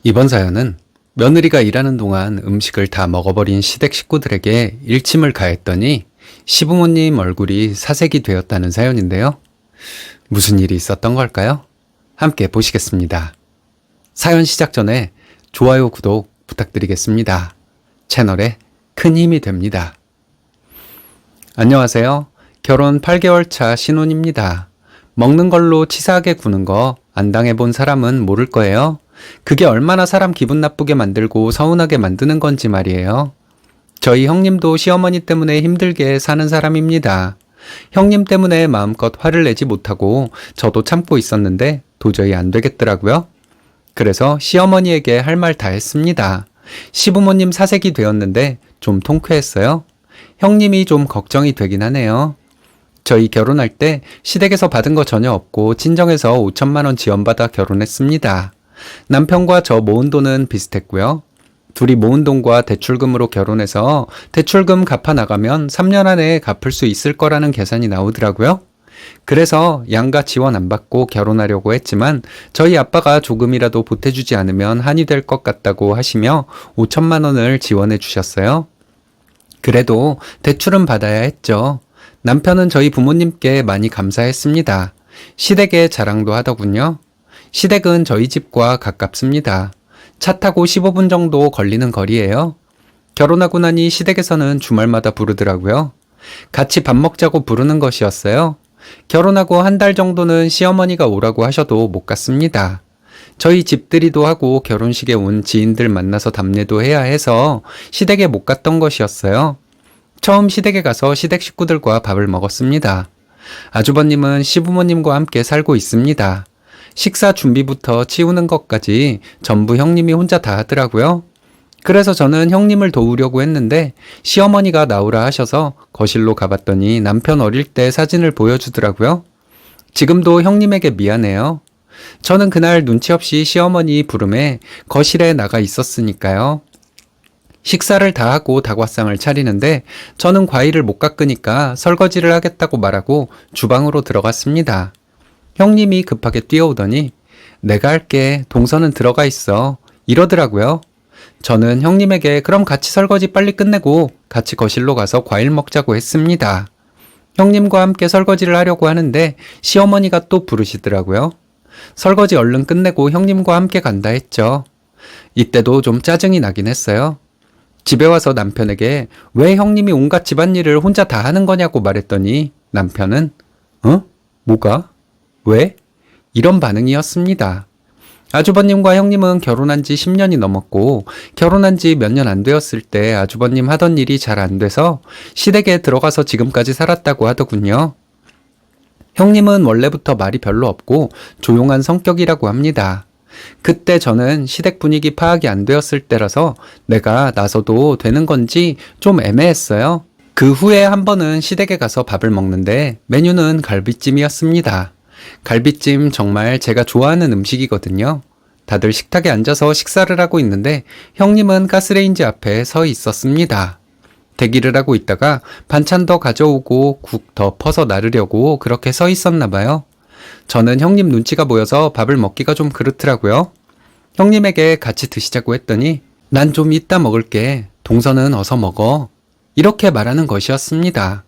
이번 사연은 며느리가 일하는 동안 음식을 다 먹어버린 시댁 식구들에게 일침을 가했더니 시부모님 얼굴이 사색이 되었다는 사연인데요. 무슨 일이 있었던 걸까요? 함께 보시겠습니다. 사연 시작 전에 좋아요, 구독 부탁드리겠습니다. 채널에 큰 힘이 됩니다. 안녕하세요. 결혼 8개월 차 신혼입니다. 먹는 걸로 치사하게 구는 거 안 당해본 사람은 모를 거예요. 그게 얼마나 사람 기분 나쁘게 만들고 서운하게 만드는 건지 말이에요. 저희 형님도 시어머니 때문에 힘들게 사는 사람입니다. 형님 때문에 마음껏 화를 내지 못하고 저도 참고 있었는데 도저히 안 되겠더라고요. 그래서 시어머니에게 할 말 다 했습니다. 시부모님 사색이 되었는데 좀 통쾌했어요. 형님이 좀 걱정이 되긴 하네요. 저희 결혼할 때 시댁에서 받은 거 전혀 없고 친정에서 5천만 원 지원받아 결혼했습니다. 남편과 저 모은 돈은 비슷했고요. 둘이 모은 돈과 대출금으로 결혼해서 대출금 갚아 나가면 3년 안에 갚을 수 있을 거라는 계산이 나오더라고요. 그래서 양가 지원 안 받고 결혼하려고 했지만 저희 아빠가 조금이라도 보태주지 않으면 한이 될 것 같다고 하시며 5천만 원을 지원해 주셨어요. 그래도 대출은 받아야 했죠. 남편은 저희 부모님께 많이 감사했습니다. 시댁에 자랑도 하더군요. 시댁은 저희 집과 가깝습니다. 차 타고 15분 정도 걸리는 거리예요. 결혼하고 나니 시댁에서는 주말마다 부르더라고요. 같이 밥 먹자고 부르는 것이었어요. 결혼하고 한 달 정도는 시어머니가 오라고 하셔도 못 갔습니다. 저희 집들이도 하고 결혼식에 온 지인들 만나서 답례도 해야 해서 시댁에 못 갔던 것이었어요. 처음 시댁에 가서 시댁 식구들과 밥을 먹었습니다. 아주버님은 시부모님과 함께 살고 있습니다. 식사 준비부터 치우는 것까지 전부 형님이 혼자 다 하더라고요. 그래서 저는 형님을 도우려고 했는데 시어머니가 나오라 하셔서 거실로 가봤더니 남편 어릴 때 사진을 보여주더라고요. 지금도 형님에게 미안해요. 저는 그날 눈치 없이 시어머니 부름에 거실에 나가 있었으니까요. 식사를 다 하고 닭화상을 차리는데 저는 과일을 못 깎으니까 설거지를 하겠다고 말하고 주방으로 들어갔습니다. 형님이 급하게 뛰어오더니 내가 할게, 동서는 들어가 있어 이러더라고요. 저는 형님에게 그럼 같이 설거지 빨리 끝내고 같이 거실로 가서 과일 먹자고 했습니다. 형님과 함께 설거지를 하려고 하는데 시어머니가 또 부르시더라고요. 설거지 얼른 끝내고 형님과 함께 간다 했죠. 이때도 좀 짜증이 나긴 했어요. 집에 와서 남편에게 왜 형님이 온갖 집안일을 혼자 다 하는 거냐고 말했더니 남편은 뭐가? 왜? 이런 반응이었습니다. 아주버님과 형님은 결혼한 지 10년이 넘었고 결혼한 지 몇 년 안 되었을 때 아주버님 하던 일이 잘 안 돼서 시댁에 들어가서 지금까지 살았다고 하더군요. 형님은 원래부터 말이 별로 없고 조용한 성격이라고 합니다. 그때 저는 시댁 분위기 파악이 안 되었을 때라서 내가 나서도 되는 건지 좀 애매했어요. 그 후에 한 번은 시댁에 가서 밥을 먹는데 메뉴는 갈비찜이었습니다. 갈비찜 정말 제가 좋아하는 음식이거든요. 다들 식탁에 앉아서 식사를 하고 있는데 형님은 가스레인지 앞에 서 있었습니다. 대기를 하고 있다가 반찬 더 가져오고 국 더 퍼서 나르려고 그렇게 서 있었나 봐요. 저는 형님 눈치가 보여서 밥을 먹기가 좀 그렇더라고요. 형님에게 같이 드시자고 했더니 난 좀 이따 먹을게. 동서는 어서 먹어. 이렇게 말하는 것이었습니다.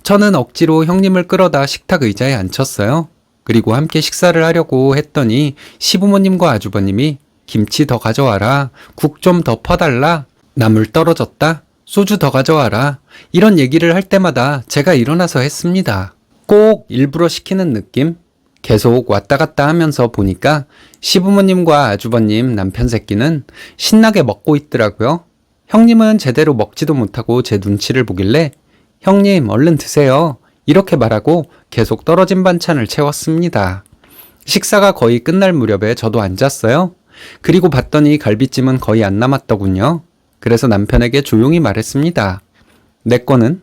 저는 억지로 형님을 끌어다 식탁 의자에 앉혔어요. 그리고 함께 식사를 하려고 했더니 시부모님과 아주버님이 김치 더 가져와라. 국 좀 더 퍼달라. 나물 떨어졌다. 소주 더 가져와라. 이런 얘기를 할 때마다 제가 일어나서 했습니다. 꼭 일부러 시키는 느낌? 계속 왔다 갔다 하면서 보니까 시부모님과 아주버님 남편 새끼는 신나게 먹고 있더라고요. 형님은 제대로 먹지도 못하고 제 눈치를 보길래 형님 얼른 드세요. 이렇게 말하고 계속 떨어진 반찬을 채웠습니다. 식사가 거의 끝날 무렵에 저도 앉았어요. 그리고 봤더니 갈비찜은 거의 안 남았더군요. 그래서 남편에게 조용히 말했습니다. 내 거는?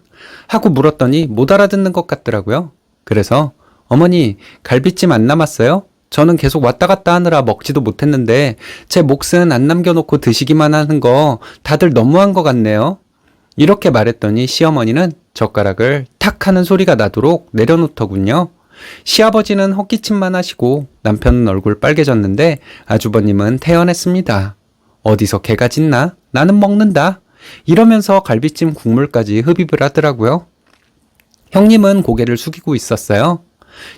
하고 물었더니 못 알아듣는 것 같더라고요. 그래서 어머니 갈비찜 안 남았어요? 저는 계속 왔다 갔다 하느라 먹지도 못했는데 제 몫은 안 남겨놓고 드시기만 하는 거 다들 너무한 것 같네요. 이렇게 말했더니 시어머니는 젓가락을 탁 하는 소리가 나도록 내려놓더군요. 시아버지는 헛기침만 하시고 남편은 얼굴 빨개졌는데 아주버님은 태연했습니다. 어디서 개가 짖나? 나는 먹는다. 이러면서 갈비찜 국물까지 흡입을 하더라고요. 형님은 고개를 숙이고 있었어요.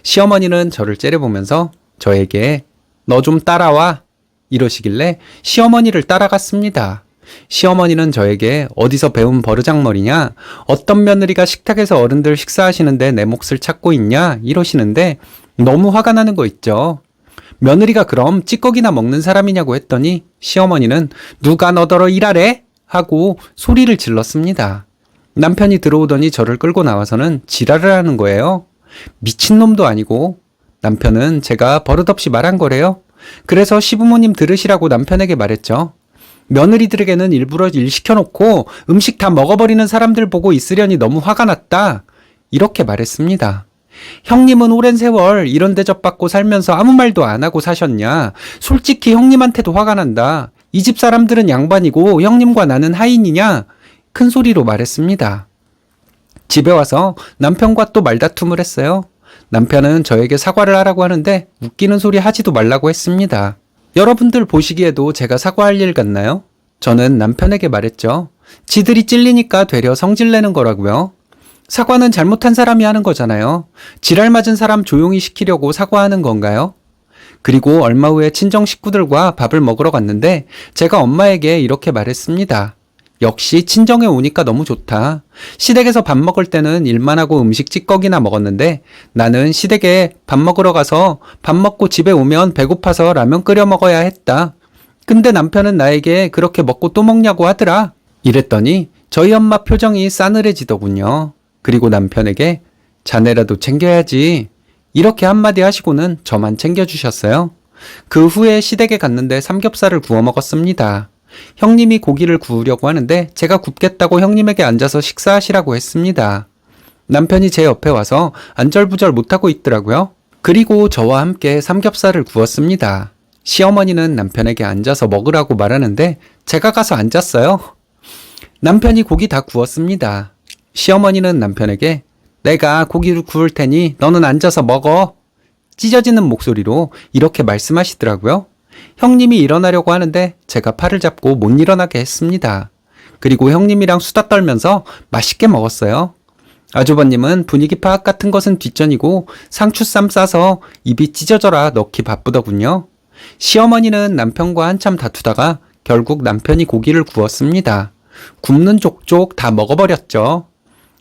시어머니는 저를 째려보면서 저에게 너 좀 따라와 이러시길래 시어머니를 따라갔습니다. 시어머니는 저에게 어디서 배운 버르장머리냐? 어떤 며느리가 식탁에서 어른들 식사하시는데 내 몫을 찾고 있냐? 이러시는데 너무 화가 나는 거 있죠. 며느리가 그럼 찌꺼기나 먹는 사람이냐고 했더니 시어머니는 누가 너더러 일하래? 하고 소리를 질렀습니다. 남편이 들어오더니 저를 끌고 나와서는 지랄을 하는 거예요. 미친놈도 아니고. 남편은 제가 버릇없이 말한 거래요. 그래서 시부모님 들으시라고 남편에게 말했죠. 며느리들에게는 일부러 일 시켜놓고 음식 다 먹어버리는 사람들 보고 있으려니 너무 화가 났다. 이렇게 말했습니다. 형님은 오랜 세월 이런 대접받고 살면서 아무 말도 안 하고 사셨냐? 솔직히 형님한테도 화가 난다. 이 집 사람들은 양반이고 형님과 나는 하인이냐? 큰 소리로 말했습니다. 집에 와서 남편과 또 말다툼을 했어요. 남편은 저에게 사과를 하라고 하는데 웃기는 소리 하지도 말라고 했습니다. 여러분들 보시기에도 제가 사과할 일 같나요? 저는 남편에게 말했죠. 지들이 찔리니까 되려 성질내는 거라고요. 사과는 잘못한 사람이 하는 거잖아요. 지랄 맞은 사람 조용히 시키려고 사과하는 건가요? 그리고 얼마 후에 친정 식구들과 밥을 먹으러 갔는데 제가 엄마에게 이렇게 말했습니다. 역시 친정에 오니까 너무 좋다. 시댁에서 밥 먹을 때는 일만 하고 음식 찌꺼기나 먹었는데 나는 시댁에 밥 먹으러 가서 밥 먹고 집에 오면 배고파서 라면 끓여 먹어야 했다. 근데 남편은 나에게 그렇게 먹고 또 먹냐고 하더라. 이랬더니 저희 엄마 표정이 싸늘해지더군요. 그리고 남편에게 자네라도 챙겨야지. 이렇게 한마디 하시고는 저만 챙겨주셨어요. 그 후에 시댁에 갔는데 삼겹살을 구워 먹었습니다. 형님이 고기를 구우려고 하는데 제가 굽겠다고 형님에게 앉아서 식사하시라고 했습니다. 남편이 제 옆에 와서 안절부절 못하고 있더라고요. 그리고 저와 함께 삼겹살을 구웠습니다. 시어머니는 남편에게 앉아서 먹으라고 말하는데 제가 가서 앉았어요. 남편이 고기 다 구웠습니다. 시어머니는 남편에게 내가 고기를 구울 테니 너는 앉아서 먹어. 찢어지는 목소리로 이렇게 말씀하시더라고요. 형님이 일어나려고 하는데 제가 팔을 잡고 못 일어나게 했습니다. 그리고 형님이랑 수다 떨면서 맛있게 먹었어요. 아주버님은 분위기 파악 같은 것은 뒷전이고 상추쌈 싸서 입이 찢어져라 넣기 바쁘더군요. 시어머니는 남편과 한참 다투다가 결국 남편이 고기를 구웠습니다. 굽는 족족 다 먹어버렸죠.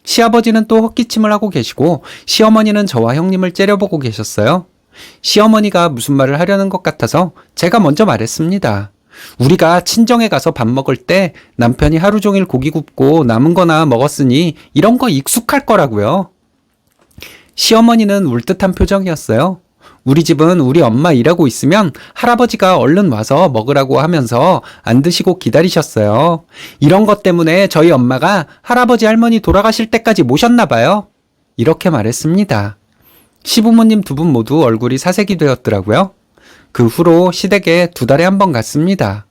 시아버지는 또 헛기침을 하고 계시고 시어머니는 저와 형님을 째려보고 계셨어요. 시어머니가 무슨 말을 하려는 것 같아서 제가 먼저 말했습니다. 우리가 친정에 가서 밥 먹을 때 남편이 하루 종일 고기 굽고 남은 거나 먹었으니 이런 거 익숙할 거라고요. 시어머니는 울듯한 표정이었어요. 우리 집은 우리 엄마 일하고 있으면 할아버지가 얼른 와서 먹으라고 하면서 안 드시고 기다리셨어요. 이런 것 때문에 저희 엄마가 할아버지 할머니 돌아가실 때까지 모셨나 봐요. 이렇게 말했습니다. 시부모님 두 분 모두 얼굴이 사색이 되었더라고요. 그 후로 시댁에 2달에 한 번 갔습니다.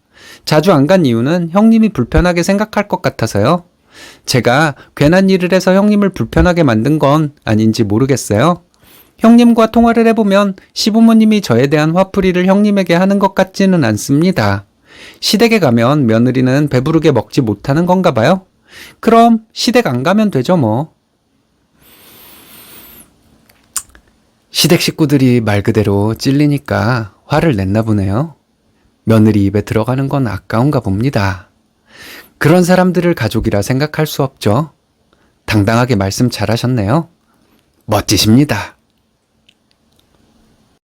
자주 안 간 이유는 형님이 불편하게 생각할 것 같아서요. 제가 괜한 일을 해서 형님을 불편하게 만든 건 아닌지 모르겠어요. 형님과 통화를 해보면 시부모님이 저에 대한 화풀이를 형님에게 하는 것 같지는 않습니다. 시댁에 가면 며느리는 배부르게 먹지 못하는 건가 봐요. 그럼 시댁 안 가면 되죠 뭐. 시댁 식구들이 말 그대로 찔리니까 화를 냈나 보네요. 며느리 입에 들어가는 건 아까운가 봅니다. 그런 사람들을 가족이라 생각할 수 없죠. 당당하게 말씀 잘하셨네요. 멋지십니다.